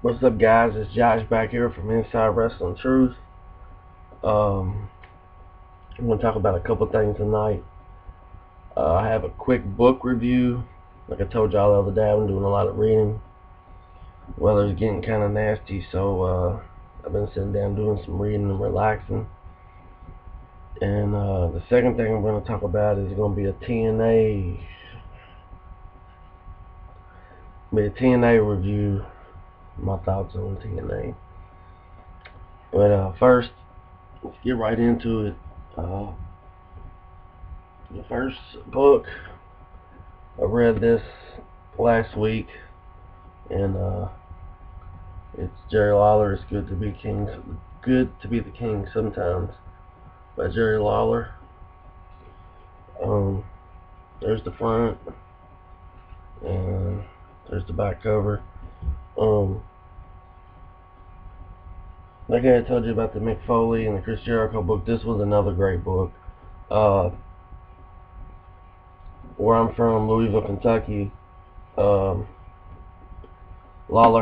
What's up, guys? It's Josh back here from Inside Wrestling Truth. I'm going to talk about a couple things tonight. I have a quick book review. Like I told y'all the other day, I've been doing a lot of reading. Weather's getting kind of nasty, so I've been sitting down doing some reading and relaxing. And the second thing I'm going to talk about is going to be a TNA. Review. My thoughts on TNA. But first, let's get right into it. The first book, I read this last week, and it's Jerry Lawler. It's good to be king. Good to be the king sometimes, by Jerry Lawler. There's the front, and there's the back cover. Like I told you about the Mick Foley and the Chris Jericho book, this was another great book. Where I'm from, Louisville, Kentucky, Lawler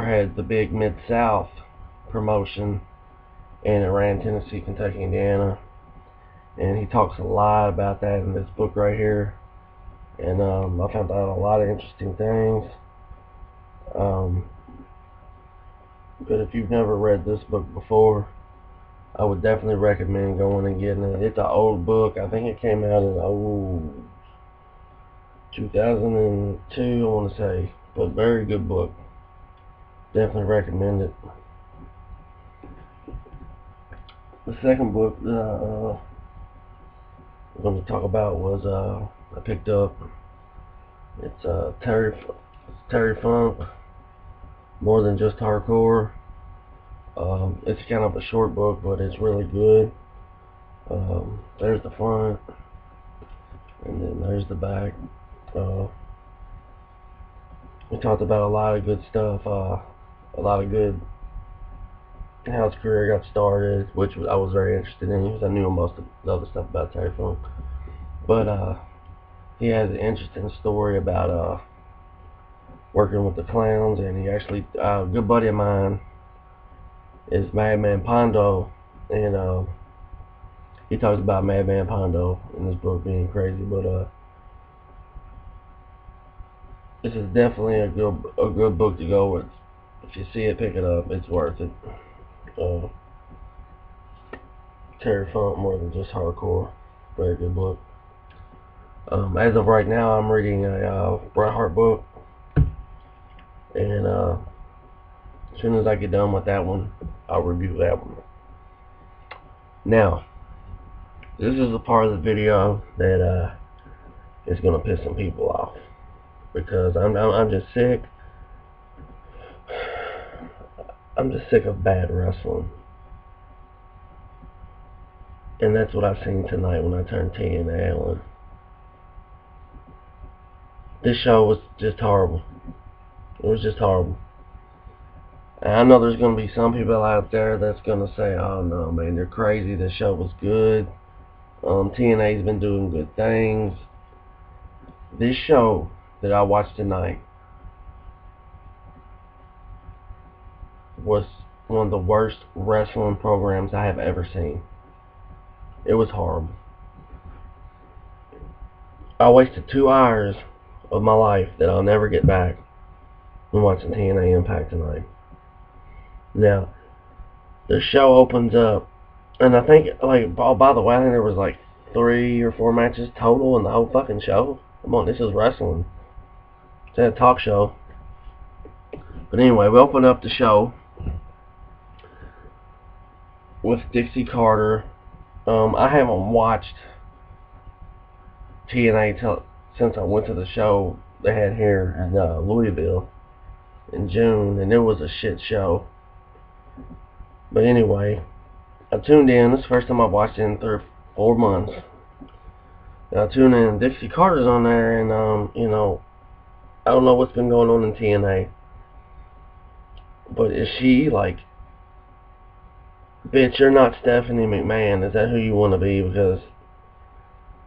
had the big Mid-South promotion, and it ran Tennessee, Kentucky, Indiana. And he talks a lot about that in this book right here. And I found out a lot of interesting things. But if you've never read this book before, I would definitely recommend going and getting it. It's an old book. I think it came out in 2002, I want to say. But very good book. Definitely recommend it. The second book that I'm going to talk about was I picked up. It's Terry Funk, More Than Just Hardcore. It's kind of a short book, but it's really good. There's the front, and then there's the back. We talked about a lot of good stuff, a lot of good how his career got started, which I was very interested in because I knew most of the other stuff about Terry Funk. But he has an interesting story about working with the clowns, and he actually, a good buddy of mine is Madman Pondo, and he talks about Madman Pondo in this book being crazy. But this is definitely a good book to go with. If you see it, pick it up. It's worth it. Terry Funk, More Than Just Hardcore. Very good book. As of right now, I'm reading a Bret Hart book, and as soon as I get done with that one, I'll review that one. Now, this is a part of the video that is gonna piss some people off, because I'm just sick. I'm just sick of bad wrestling, and that's what I seen tonight when I turned TNA on. This show was just horrible. It was just horrible. And I know there's going to be some people out there that's going to say, oh no, man, you're crazy. This show was good. TNA's been doing good things. This show that I watched tonight was one of the worst wrestling programs I have ever seen. It was horrible. I wasted 2 hours of my life that I'll never get back when watching TNA Impact tonight. Now, the show opens up, and I think, like, oh, by the way, I think there was like 3 or 4 matches total in the whole fucking show. Come on, this is wrestling. It's a talk show. But anyway, we open up the show with Dixie Carter. I haven't watched TNA since I went to the show they had here in Louisville in June, and it was a shit show. But anyway, I tuned in. This is the first time I've watched it in 3 or 4 months. And I tuned in. Dixie Carter's on there, and you know, I don't know what's been going on in TNA, but is she like, bitch, you're not Stephanie McMahon. Is that who you want to be? Because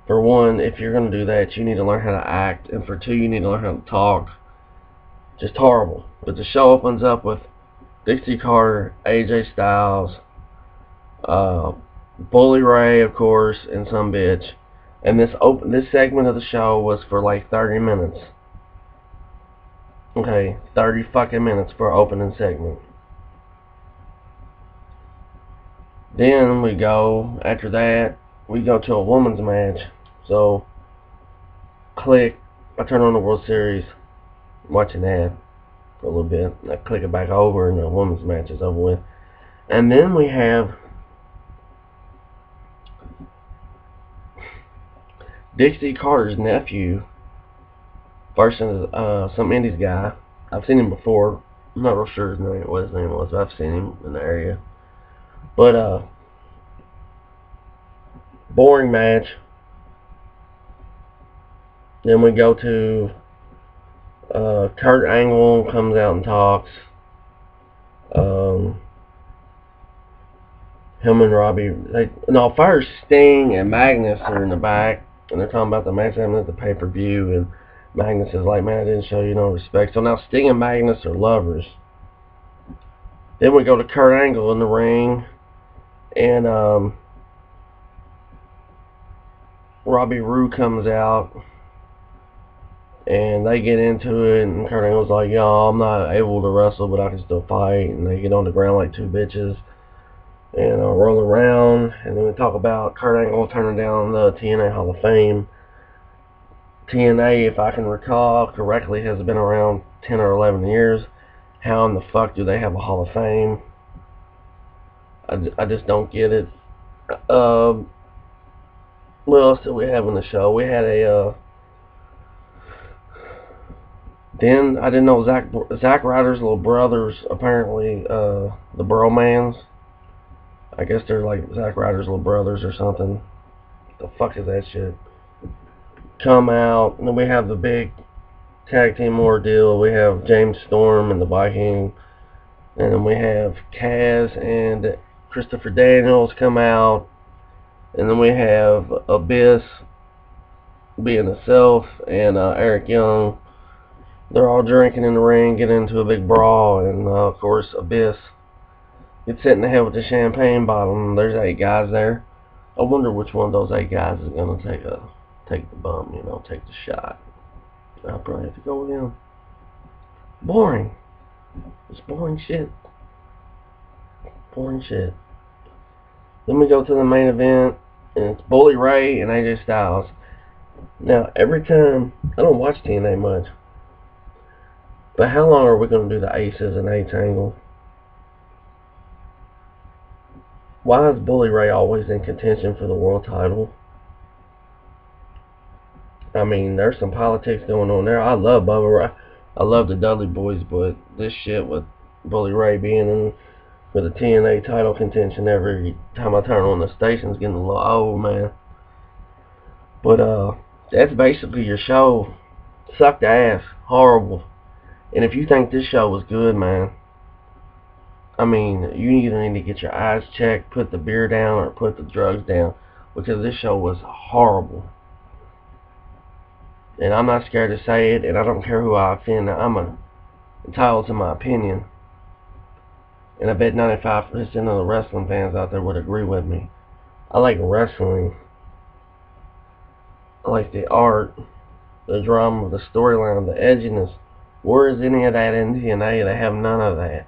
for one, if you're going to do that, you need to learn how to act, and for two, you need to learn how to talk. Just horrible. But the show opens up with Dixie Carter, AJ Styles, uh, Bully Ray, of course, and some bitch. And this segment of the show was for like 30 minutes. Okay, 30 fucking minutes for opening segment. Then we go, after that, we go to a women's match. So, click, I turn on the World Series, watching that for a little bit. I click it back over and the women's match is over with. And then we have Dixie Carter's nephew versus some Indies guy. I've seen him before. I'm not real sure what his name was, but I've seen him in the area. But boring match. Then we go to Kurt Angle comes out and talks. Him and Robbie, first Sting and Magnus are in the back, and they're talking about the match happening at the pay-per-view, and Magnus is like, man, I didn't show you no respect. So now Sting and Magnus are lovers. Then we go to Kurt Angle in the ring, and Robbie Roode comes out, and they get into it, and Kurt Angle's like, yo, I'm not able to wrestle, but I can still fight, and they get on the ground like two bitches, and roll around, and then we talk about Kurt Angle turning down the TNA Hall of Fame. TNA, if I can recall correctly, has been around 10 or 11 years. How in the fuck do they have a Hall of Fame? I just don't get it. What else did we have in the show? We had a then I didn't know Zack Ryder's little brothers, apparently the Bromans. I guess they're like Zack Ryder's little brothers or something. The fuck is that shit? Come out, and then we have the big tag team ordeal. We have James Storm and the Viking, and then we have Kaz and Christopher Daniels come out, and then we have Abyss being himself and Eric Young. They're all drinking in the ring, get into a big brawl, and of course Abyss gets hit in the head with the champagne bottle. There's 8 guys there. I wonder which one of those 8 guys is gonna take the bump, take the shot. I'll probably have to go with him. Boring. It's boring shit. Boring shit. Then we go to the main event, and it's Bully Ray and AJ Styles. Now, every time, I don't watch TNA much, but how long are we going to do the Aces and 8 angle? Why is Bully Ray always in contention for the world title? I mean, there's some politics going on there. I love Bubba Ray. I love the Dudley Boys, but this shit with Bully Ray being in for the TNA title contention every time I turn on the station's getting a little old, man. But that's basically your show. Sucked ass. Horrible. And if you think this show was good, man, I mean, you either need to get your eyes checked, put the beer down, or put the drugs down, because this show was horrible. And I'm not scared to say it, and I don't care who I offend. I'm entitled to my opinion. And I bet 95% of the wrestling fans out there would agree with me. I like wrestling. I like the art, the drama, the storyline, the edginess. Where is any of that in TNA? They have none of that.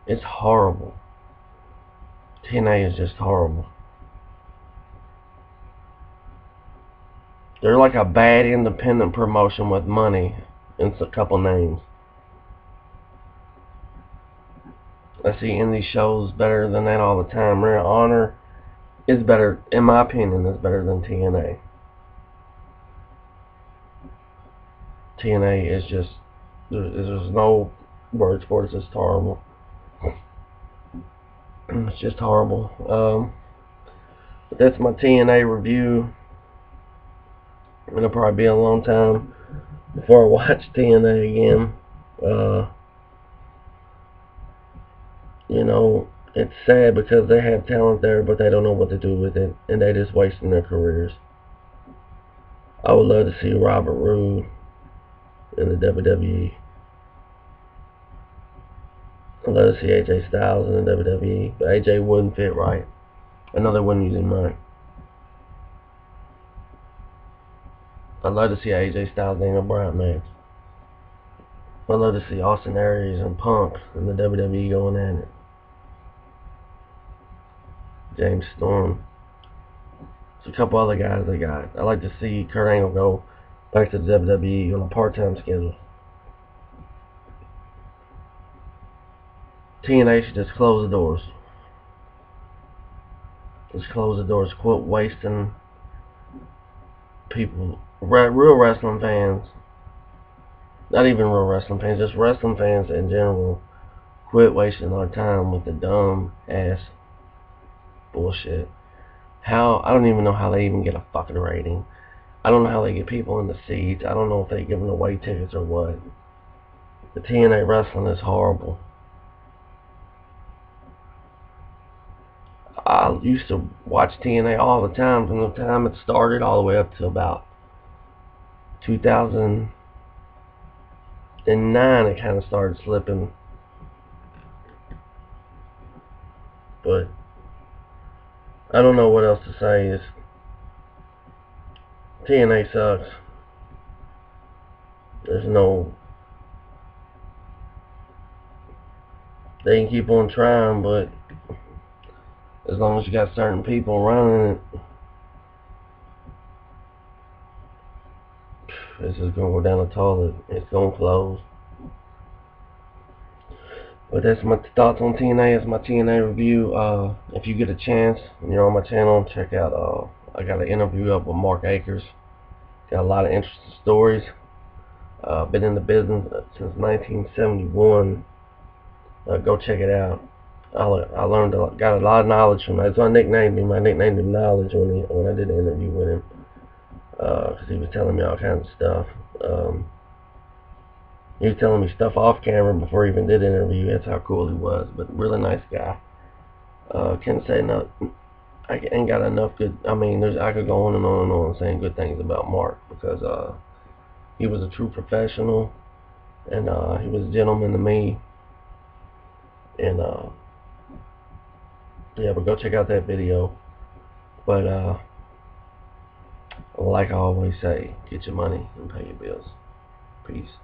It's horrible. TNA is just horrible. They're like a bad independent promotion with money and a couple names. I see indie shows better than that all the time. Ring of Honor is better, in my opinion, is better than TNA. TNA is just, there's no words for it. It's just horrible. It's just horrible. But that's my TNA review. It'll probably be a long time before I watch TNA again. It's sad because they have talent there, but they don't know what to do with it, and they're just wasting their careers. I would love to see Robert Roode in the WWE. I'd love to see AJ Styles in the WWE, but AJ wouldn't fit right. I know they wouldn't use him right. I'd love to see AJ Styles Daniel Bryan match. I'd love to see Austin Aries and Punk in the WWE going at it. James Storm. There's a couple other guys they got. I'd like to see Kurt Angle go back to the WWE on a part-time schedule. TNA should just close the doors. Just close the doors. Quit wasting people. Real wrestling fans. Not even real wrestling fans. Just wrestling fans in general. Quit wasting our time with the dumb ass bullshit. I don't even know how they even get a fucking rating. I don't know how they get people in the seats. I don't know if they give them away tickets or what. The TNA wrestling is horrible. I used to watch TNA all the time from the time it started all the way up to about 2009. It kind of started slipping. But I don't know what else to say. TNA sucks. They can keep on trying, but as long as you got certain people running it, this is going to go down the toilet. It's going to close. But that's my thoughts on TNA. It's my TNA review. If you get a chance and you're on my channel, check out, I got an interview up with Mark Akers. Got a lot of interesting stories. Been in the business since 1971. Go check it out. I learned got a lot of knowledge from that. So I nicknamed him. I nicknamed him Knowledge when I did the interview with him, because he was telling me all kinds of stuff. He was telling me stuff off camera before he even did the interview. That's how cool he was. But really nice guy. Can't say no. I ain't got enough good. I mean, I could go on and on and on saying good things about Mark, because he was a true professional, and he was a gentleman to me. And yeah, but go check out that video. But like I always say, get your money and pay your bills. Peace.